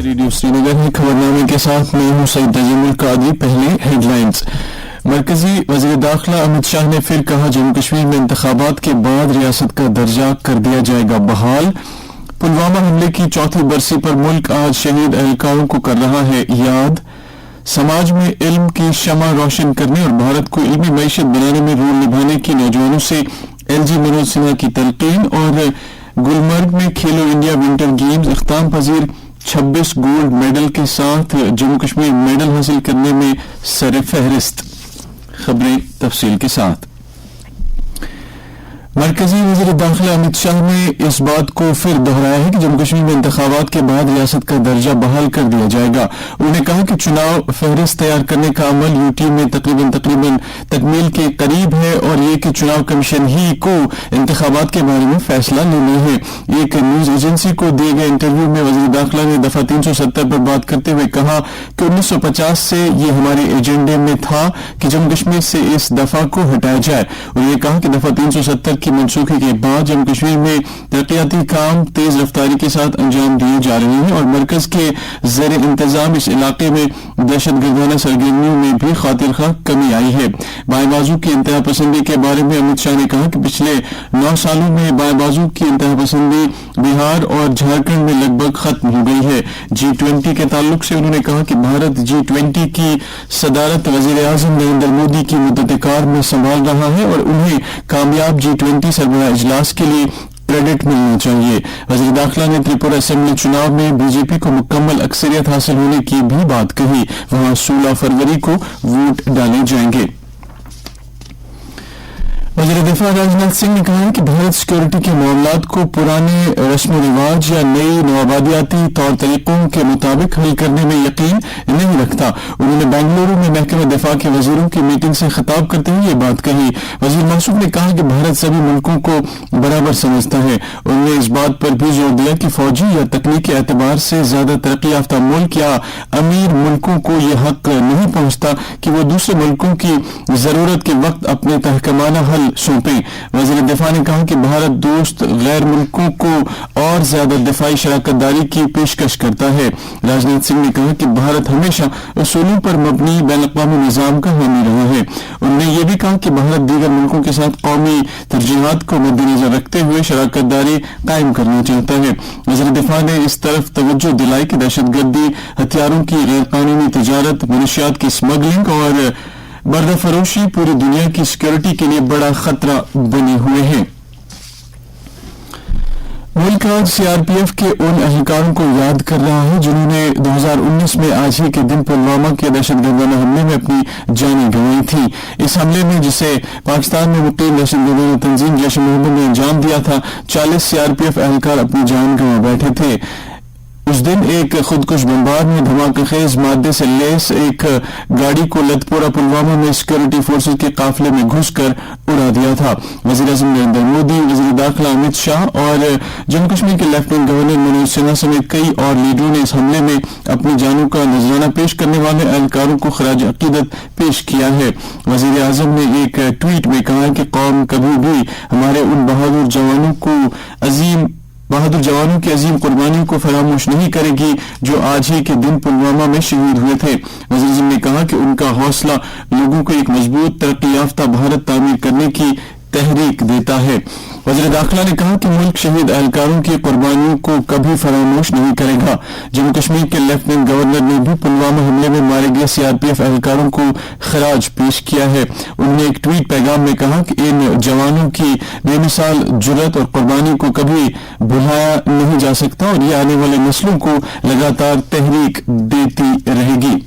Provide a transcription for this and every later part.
Radio سری نگر ہے خبرنامے کے ساتھ میں ہوں سعید تجیم القادری. پہلے ہیڈ لائنز. مرکزی وزیر داخلہ امت شاہ نے پھر کہا جموں کشمیر میں انتخابات کے بعد ریاست کا درجہ کر دیا جائے گا بحال. پلوامہ حملے کی چوتھی برسی پر ملک آج شہید اہلکاروں کو کر رہا ہے یاد. سماج میں علم کی شمع روشن کرنے اور بھارت کو علمی معیشت بنانے میں رول نبھانے کی نوجوانوں سے ایل جی منوج سنہا کی تلقین. اور گلمرگ میں کھیلو انڈیا ونٹر گیمز اختتام پذیر 26 گولڈ میڈل کے ساتھ جموں کشمیر میڈل حاصل کرنے میں سر فہرست. خبریں تفصیل کے ساتھ. مرکزی وزیر داخلہ امت شاہ نے اس بات کو پھر دہرایا ہے کہ جموں کشمیر میں انتخابات کے بعد ریاست کا درجہ بحال کر دیا جائے گا. انہوں نے کہا کہ چناؤ فہرست تیار کرنے کا عمل یو ٹی میں تقریباً تکمیل کے قریب ہے اور یہ کہ چناو کمیشن ہی کو انتخابات کے بارے میں فیصلہ لینا ہے. ایک نیوز ایجنسی کو دیے گئے انٹرویو میں وزیر داخلہ نے دفعہ 370 پر بات کرتے ہوئے کہا کہ 1950 سے یہ ہمارے ایجنڈے میں تھا کہ جموں کشمیر سے اس دفعہ کو ہٹایا جائے. اور یہ کہا کہ دفعہ 370 کی منسوخی کے بعد جموں کشمیر میں ترقیاتی کام تیز رفتاری کے ساتھ انجام دیے جا رہے ہیں اور مرکز کے زیر انتظام اس علاقے میں دہشت گردانہ سرگرمیوں میں بھی خاطر خواہ کمی آئی ہے. بائیں بازو کی انتہا پسندی کے بارے میں امت شاہ نے کہا کہ پچھلے 9 سالوں میں بائیں بازو کی انتہا پسندی بہار اور جھارکھنڈ میں لگ بھگ ختم ہو گئی ہے. G20 کے تعلق سے انہوں نے کہا کہ بھارت G20 کی صدارت وزیر اعظم نریندر مودی کی مدت کار میں سنبھال رہا ہے اور انہیں کامیاب G20 سربراہ اجلاس کے لیے کریڈٹ ملنا چاہیے. وزیر داخلہ نے تریپورہ اسمبلی چناؤ میں بی جے پی کو مکمل اکثریت حاصل ہونے کی بھی بات کہی. وہاں 16 فروری کو ووٹ ڈالے جائیں گے. وزیر دفاع راجناتھ سنگھ نے کہا ہے کہ بھارت سیکورٹی کے معاملات کو پرانے رسم و رواج یا نئی نوآبادیاتی طور طریقوں کے مطابق حل کرنے میں یقین نہیں رکھتا. انہوں نے بنگلورو میں محکمہ دفاع کے وزیروں کی میٹنگ سے خطاب کرتے ہوئے یہ بات کہی. وزیر موصوف نے کہا کہ بھارت سبھی ملکوں کو برابر سمجھتا ہے. انہوں نے اس بات پر بھی زور دیا کہ فوجی یا تکنیکی اعتبار سے زیادہ ترقی یافتہ ملک یا امیر ملکوں کو یہ حق نہیں پہنچتا کہ وہ دوسرے ملکوں کی ضرورت کے وقت اپنے تحکمانہ حل سونپیں. وزیر دفاع نے کہا کہ بھارت دوست غیر ملکوں کو اور زیادہ دفاعی شراکت داری کی پیشکش کرتا ہے. راجناتھ سنگھ نے کہا کہ بھارت ہمیشہ اصولوں پر مبنی بین الاقوامی نظام کا حامی رہا ہے. انہوں نے یہ بھی کہا کہ بھارت دیگر ملکوں کے ساتھ قومی ترجیحات کو مد نظر رکھتے ہوئے شراکت داری قائم کرنا چاہتا ہے. وزیر دفاع نے اس طرف توجہ دلائی کہ دہشت گردی، ہتھیاروں کی غیر قانونی تجارت، منشیات کی اسمگلنگ اور بردہ فروشی پوری دنیا کی سیکورٹی کے لیے بڑا خطرہ بنے ہوئے ہیں. ملک آج سی آر پی ایف کے ان اہلکاروں کو یاد کر رہا ہے جنہوں نے 2019 میں آج ہی کے دن پلوامہ کے دہشت گردانہ حملے میں اپنی جانیں گنوائی تھی. اس حملے میں جسے پاکستان میں مقیم دہشت گردانہ تنظیم جیش محمد نے انجام دیا تھا 40 سی آر پی ایف اہلکار اپنی جان گنوا بیٹھے تھے. اس دن ایک خودکش بمبار نے دھماکہ خیز مادے سے لیس ایک گاڑی کو لت پورہ پلوامہ میں سیکورٹی فورسز کے قافلے میں گھس کر اڑا دیا تھا. وزیر اعظم نریندر مودی، وزیر داخلہ امت شاہ اور جموں کشمیر کے لیفٹیننٹ گورنر منوج سنہا سمیت کئی اور لیڈروں نے اس حملے میں اپنی جانوں کا نذرانہ پیش کرنے والے اہلکاروں کو خراج عقیدت پیش کیا ہے. وزیر اعظم نے ایک ٹویٹ میں کہا کہ قوم کبھی بھی ہمارے ان بہادر جوانوں کی عظیم قربانیوں کو فراموش نہیں کرے گی جو آج ہی کے دن پلوامہ میں شہید ہوئے تھے. وزیر اعظم نے کہا کہ ان کا حوصلہ لوگوں کو ایک مضبوط ترقی یافتہ بھارت تعمیر کرنے کی تحریک دیتا ہے. وزیر داخلہ نے کہا کہ ملک شہید اہلکاروں کی قربانیوں کو کبھی فراموش نہیں کرے گا. جموں کشمیر کے لیفٹیننٹ گورنر نے بھی پلوامہ حملے میں مارے گئے سی آر پی ایف اہلکاروں کو خراج پیش کیا ہے. انہوں نے ایک ٹویٹ پیغام میں کہا کہ ان جوانوں کی بے مثال جرأت اور قربانی کو کبھی بھلایا نہیں جا سکتا اور یہ آنے والے نسلوں کو لگاتار تحریک دیتی رہے گی.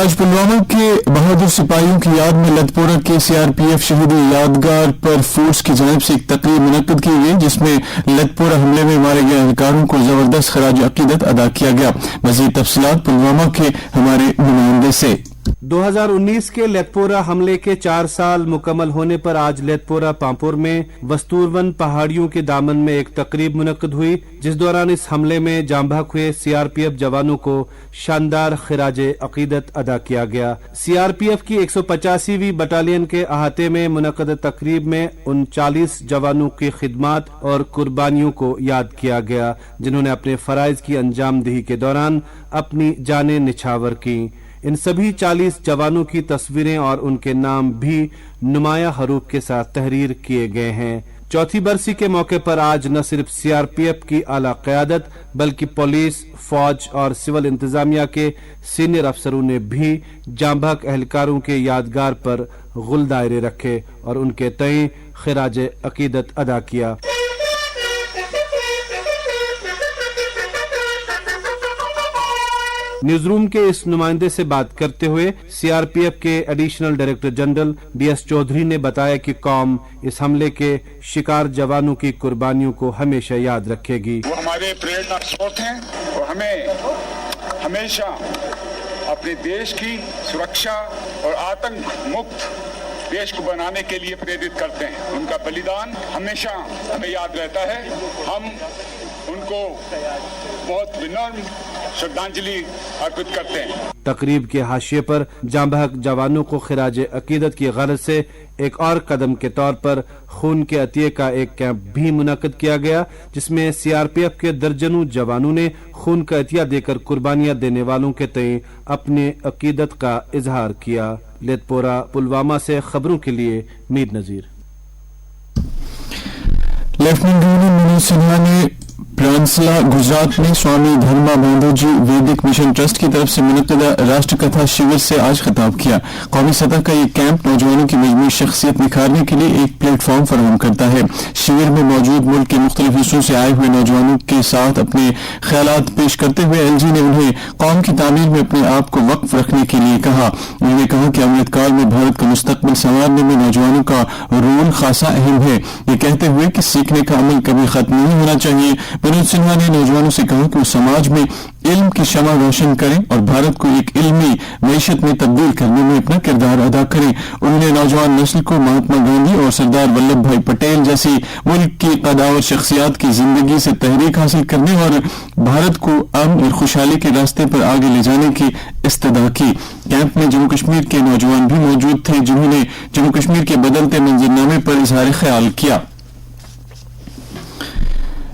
آج پلوامہ کے بہادر سپاہیوں کی یاد میں لت پورہ کے سی آر پی ایف شہیدی یادگار پر فورس کی جانب سے ایک تقریب منعقد کی گئی جس میں لت پورہ حملے میں مارے گئے اہلکاروں کو زبردست خراج عقیدت ادا کیا گیا. مزید تفصیلات پلوامہ کے ہمارے نمائندے سے. 2019 کے لیتپورا حملے کے 4 سال مکمل ہونے پر آج لیتپورا پامپور میں وستورون پہاڑیوں کے دامن میں ایک تقریب منعقد ہوئی، جس دوران اس حملے میں جاں بحق ہوئے سی آر پی ایف جوانوں کو شاندار خراج عقیدت ادا کیا گیا۔ سی آر پی ایف کی 185ویں بٹالین کے احاطے میں منعقد تقریب میں ان 40 جوانوں کی خدمات اور قربانیوں کو یاد کیا گیا جنہوں نے اپنے فرائض کی انجام دہی کے دوران اپنی جانیں نچھاور کی۔ ان سبھی 40 جوانوں کی تصویریں اور ان کے نام بھی نمایاں حروف کے ساتھ تحریر کیے گئے ہیں۔ چوتھی برسی کے موقع پر آج نہ صرف سی آر پی ایف کی اعلی قیادت بلکہ پولیس، فوج اور سول انتظامیہ کے سینئر افسروں نے بھی جاں بحق اہلکاروں کے یادگار پر غل دائرے رکھے اور ان کے تئیں خراج عقیدت ادا کیا۔ نیوز روم کے اس نمائندے سے بات کرتے ہوئے سی آر پی ایف کے additional director general B S Chaudhry نے بتایا کہ قوم اس حملے کے شکار جوانوں کی قربانیوں کو ہمیشہ یاد رکھے گی۔ وہ ہمارے پریرنا سروت ہیں اور ہمیں ہمیشہ اپنے دیش کی سرکشا اور آتنک مکت دیش کو بنانے کے لیے پریرت کرتے ہیں۔ ان کا بلیدان ہمیشہ ہمیں یاد رہتا ہے۔ ہم ان کو بہت ونرم شردھانجلی ارپت کرتے ہیں۔ تقریب کے حاشیے پر جاں بحق جوانوں کو خراج عقیدت کی غرض سے ایک اور قدم کے طور پر خون کے عطیے کا ایک کیمپ بھی منعقد کیا گیا، جس میں سی آر پی ایف کے درجنوں جوانوں نے خون کا عطیہ دے کر قربانیاں دینے والوں کے تئیں اپنے عقیدت کا اظہار کیا۔ لیتپورا پلوامہ سے خبروں کے لیے میر نذیر۔ لیفٹیننٹ گورنر منوج سنہا نے پرانسلا گجرات میں سوامی دھرما بندھوجی ویدک مشن ٹرسٹ کی طرف سے منعقدہ راشٹر کتھا شیور سے آج خطاب کیا۔ قومی سطح کا یہ کیمپ نوجوانوں کی مجموعی شخصیت نکھارنے کے لیے ایک پلیٹ فارم فراہم کرتا ہے۔ شیور میں موجود ملک کے مختلف حصوں سے آئے ہوئے نوجوانوں کے ساتھ اپنے خیالات پیش کرتے ہوئے ایل جی نے انہیں قوم کی تعمیر میں اپنے آپ کو وقف رکھنے کے لیے کہا۔ انہوں نے کہا کہ امرت کال میں بھارت کا مستقبل سنوارنے میں نوجوانوں کا رول خاصا اہم ہے، یہ کہتے ہوئے کہ سیکھنے کا عمل کبھی ختم نہیں ہونا چاہیے۔ منوج سنہا نے نوجوانوں سے کہا کہ وہ سماج میں علم کی شمع روشن کریں اور بھارت کو ایک علمی معیشت میں تبدیل کرنے میں اپنا کردار ادا کریں۔ انہوں نے نوجوان نسل کو مہاتما گاندھی اور سردار ولبھ بھائی پٹیل جیسی ملک کی قداور شخصیات کی زندگی سے تحریک حاصل کرنے اور بھارت کو امن اور خوشحالی کے راستے پر آگے لے جانے کی استدعا کی۔ کیمپ میں جموں کشمیر کے نوجوان بھی موجود تھے جنہوں نے جموں کشمیر کے بدلتے منظرنامے پر اظہار خیال کیا۔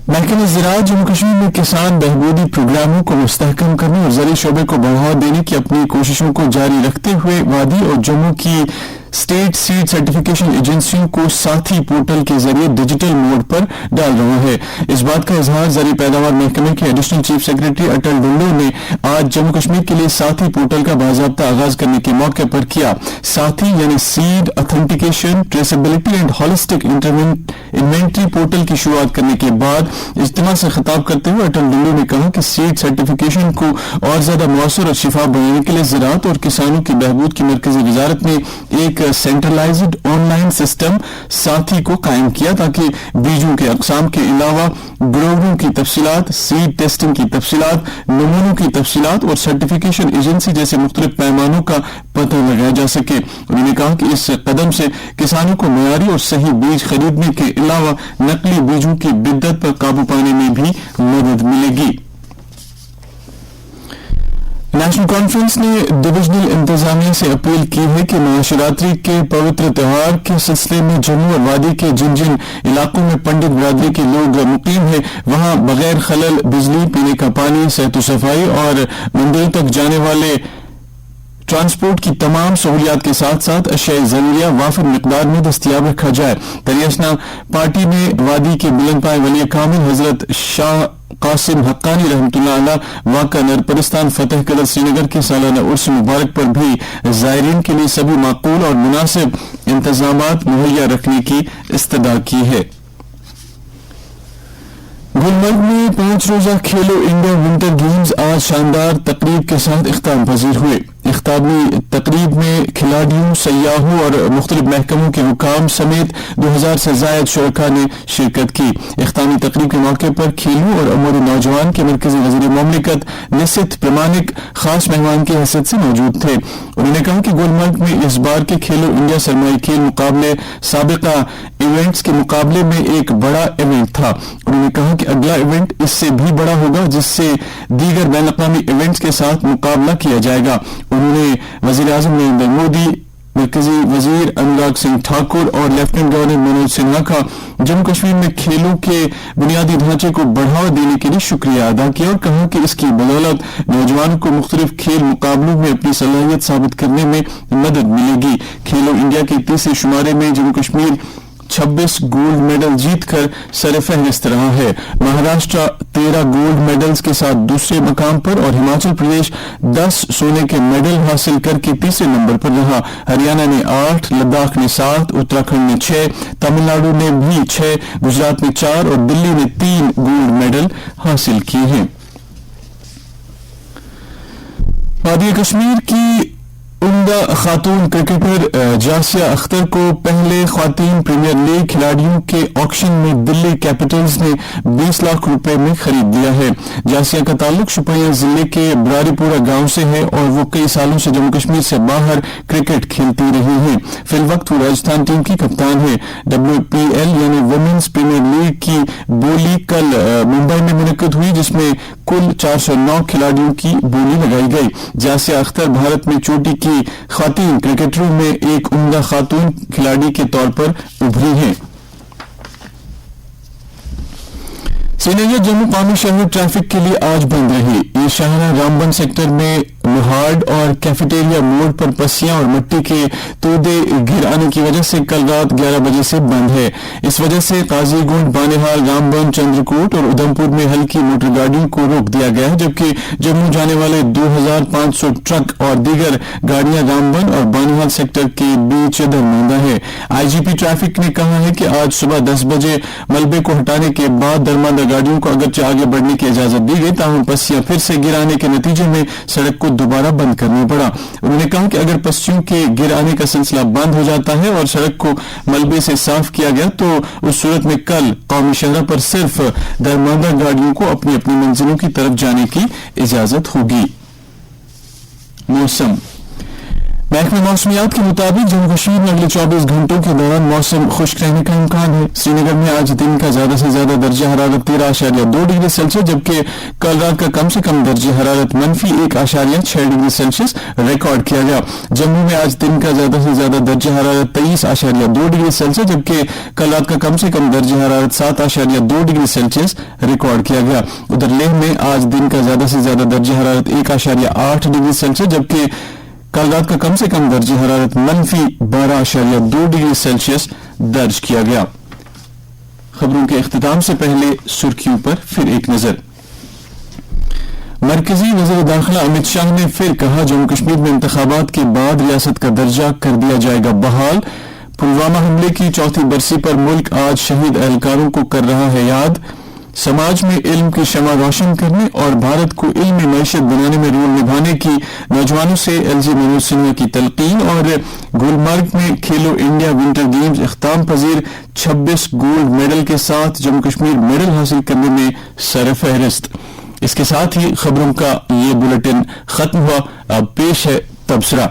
محکمہ زراعت جموں کشمیر میں کسان بہبودی پروگراموں کو مستحکم کرنے اور زرعی شعبے کو بڑھاوا دینے کی اپنی کوششوں کو جاری رکھتے ہوئے وادی اور جموں کی اسٹیٹ سیڈ سرٹیفکیشن ایجنسیوں کو ساتھی پورٹل کے ذریعے ڈیجیٹل موڈ پر ڈال رہا ہے۔ اس بات کا اظہار زرعی پیداوار محکمے کے ایڈیشنل چیف سیکرٹری اٹل ڈنڈو نے آج جموں کشمیر کے لیے ساتھی پورٹل کا باضابطہ آغاز کرنے کے موقع پر کیا۔ ساتھی یعنی seed authentication, traceability and holistic inventory portal کی شروعات کرنے کے بعد اجتماع سے خطاب کرتے ہوئے اٹل ڈنڈو نے کہا کہ سیڈ سرٹیفکیشن کو اور زیادہ مؤثر اور شفاف بنانے کے لیے زراعت اور کسانوں کی بہبود کی مرکزی وزارت نے ایک سینٹرلائزڈ آن لائن سسٹم ساتھی کو قائم کیا تاکہ بیجوں کے اقسام کے علاوہ گروہوں کی تفصیلات، سیڈ ٹیسٹنگ کی تفصیلات، نمونوں کی تفصیلات اور سرٹیفکیشن ایجنسی جیسے مختلف پیمانوں کا پتہ لگایا جا سکے۔ انہوں نے کہا کہ اس قدم سے کسانوں کو معیاری اور صحیح بیج خریدنے کے علاوہ نقلی بیجوں کی بدعت پر قابو پانے میں بھی مدد ملے گی۔ نیشنل کانفرنس نے ڈویژنل انتظامیہ سے اپیل کی ہے کہ مہاشیوراتری کے پوتر تہوار کے سلسلے میں جموں اور وادی کے جن جن علاقوں میں پنڈت برادری کے لوگ مقیم ہیں وہاں بغیر خلل بجلی، پینے کا پانی، صحت و صفائی اور مندروں تک جانے والے ٹرانسپورٹ کی تمام سہولیات کے ساتھ ساتھ اشیاء ضروریہ وافر مقدار میں دستیاب رکھا جائے۔ تریسنا پارٹی نے وادی کے بلند پائے ولی کامل حضرت شاہ قاسم حقانی رحمۃ اللہ علیہ واقع نرپرستان فتح قدر سری نگر کے سالانہ عرس مبارک پر بھی زائرین کے لیے سبھی معقول اور مناسب انتظامات مہیا رکھنے کی استدعا کی ہے۔ گلمرگ میں 5 روزہ کھیلو انڈور ونٹر گیمز آج شاندار تقریب کے ساتھ اختتام پذیر ہوئے۔ اختتامی تقریب میں کھلاڑیوں، سیاحوں اور مختلف محکموں کے حکام سمیت 2000 سے زائد شرکاء نے شرکت کی۔ اختتامی تقریب کے موقع پر کھیلوں اور امور نوجوان کے مرکزی وزیر مملکت نست پرمانک خاص مہمان کی حیثیت سے موجود تھے۔ انہوں نے کہا کہ گلمرگ میں اس بار کے کھیلو انڈیا سرمائی کھیل مقابلے سابقہ ایونٹس کے مقابلے میں ایک بڑا ایونٹ تھا۔ انہوں نے کہا کہ اگلا ایونٹ اس سے بھی بڑا ہوگا، جس سے دیگر بین الاقوامی ایونٹس کے ساتھ مقابلہ کیا جائے گا۔ انہوں نے وزیر اعظم نریندر مودی، مرکزی وزیر انوراگ سنگھ ٹھاکر اور لیفٹیننٹ گورنر منوج سنہا کا جموں کشمیر میں کھیلوں کے بنیادی ڈھانچے کو بڑھاوا دینے کے لیے شکریہ ادا کیا اور کہا کہ اس کی بدولت نوجوانوں کو مختلف کھیل مقابلوں میں اپنی صلاحیت ثابت کرنے میں مدد ملے گی۔ کھیلو انڈیا کے تیسرے شمارے میں جموں کشمیر 26 گولڈ میڈل جیت کر سر فہرست رہا ہے۔ مہاراشٹر 13 گولڈ میڈلز کے ساتھ دوسرے مقام پر اور ہماچل پردیش 10 سونے کے میڈل حاصل کر کے تیسرے نمبر پر رہا۔ ہریانہ نے 8، لداخ نے 7، اتراکھنڈ نے 6، تمل ناڈو نے بھی 6، گجرات نے 4 اور دلی نے 3 گولڈ میڈل حاصل کیے ہیں۔ وادی کشمیر کی عمدہ خاتون کرکٹر جاسیہ اختر کو پہلے خواتین پریمیئر لیگ کھلاڑیوں کے آکشن میں دلی کیپٹلز نے 20 لاکھ روپے میں خرید لیا ہے۔ جاسیہ کا تعلق شوپیاں ضلع کے براری پورہ گاؤں سے ہے اور وہ کئی سالوں سے جموں کشمیر سے باہر کرکٹ کھیلتی رہی ہیں۔ فی الوقت وہ راجستھان ٹیم کی کپتان ہے۔ WPL یعنی ویمنز پریمیئر لیگ کی بولی کل ممبئی میں منعقد ہوئی، جس میں کل 409 کھلاڑیوں کی بولی لگائی گئی۔ جاسیہ اختر بھارت میں چوٹی کی خواتین کرکٹروں میں ایک عمدہ خاتون کھلاڑی کے طور پر ابھری ہیں۔ سرینگر جموں قومی شہر ٹریفک کے لیے آج بند رہی۔ یہ شاہراہ رامبن سیکٹر میں لوہارڈ اور کیفیٹیریا موڑ پر پسیاں اور مٹی کے تودے گر آنے کی وجہ سے کل رات 11 بجے سے بند ہے۔ اس وجہ سے قاضی گنڈ، بانہال، رامبن، چندرکوٹ اور ادھمپور میں ہلکی موٹر گاڑیوں کو روک دیا گیا ہے، جبکہ جموں جانے والے 2500 ٹرک اور دیگر گاڑیاں رامبن اور بانہال سیکٹر کے بیچ درماندہ ہے۔ IGP ٹریفک نے کہا ہے کہ آج صبح 10 بجے ملبے کو ہٹانے کے بعد درماندہ گاڑیوں کو اگرچہ آگے بڑھنے کی اجازت دی گئی، تاہم پسیاں پھر سے گرانے کے نتیجے میں سڑک کو دوبارہ بند کرنا پڑا۔ انہوں نے کہا کہ اگر پسیوں کے گر آنے کا سلسلہ بند ہو جاتا ہے اور سڑک کو ملبے سے صاف کیا گیا تو اس صورت میں کل قومی شاہراہ پر صرف درماندہ گاڑیوں کو اپنی اپنی منزلوں کی طرف جانے کی اجازت ہوگی۔ موسم محکمہ موسمیات کے مطابق جموں کشمیر میں اگلے 24 گھنٹوں کے دوران موسم خشک رہنے کا امکان ہے۔ سری نگر میں آج دن کا زیادہ سے زیادہ درجہ حرارت 13.2 ڈگری سیلسیس جبکہ کل رات کا کم سے کم درجہ حرارت -1.6 ڈگری سیلسیس ریکارڈ کیا گیا۔ جموں میں آج دن کا زیادہ سے زیادہ درجہ حرارت 23.2 ڈگری سیلسیس جبکہ کل رات کا کم سے کم درجہ حرارت 7.2 ڈگری سیلسیس ریکارڈ کیا گیا۔ ادھر لیہ میں آج دن کا زیادہ سے زیادہ درجہ حرارت 1.8 ڈگری سیلسیس جبکہ کل رات کا کم سے کم درجہ حرارت -12.2 ڈگری سیلسیس درج کیا گیا۔ خبروں کے اختتام سے پہلے سرخیوں پر پھر ایک نظر۔ مرکزی وزیر داخلہ امت شاہ نے پھر کہا جموں کشمیر میں انتخابات کے بعد ریاست کا درجہ کر دیا جائے گا بحال۔ پلوامہ حملے کی 4تھی برسی پر ملک آج شہید اہلکاروں کو کر رہا ہے یاد۔ سماج میں علم کی شمع روشن کرنے اور بھارت کو علمی معیشت بنانے میں رول نبھانے کی نوجوانوں سے LG منوج سنہا کی تلقین۔ اور گلمرگ میں کھیلو انڈیا ونٹر گیمز اختتام پذیر 26 گولڈ میڈل کے ساتھ جموں کشمیر میڈل حاصل کرنے میں سر فہرست۔ اس کے ساتھ ہی خبروں کا یہ بلیٹن ختم ہوا۔ اب پیش ہے تبصرہ۔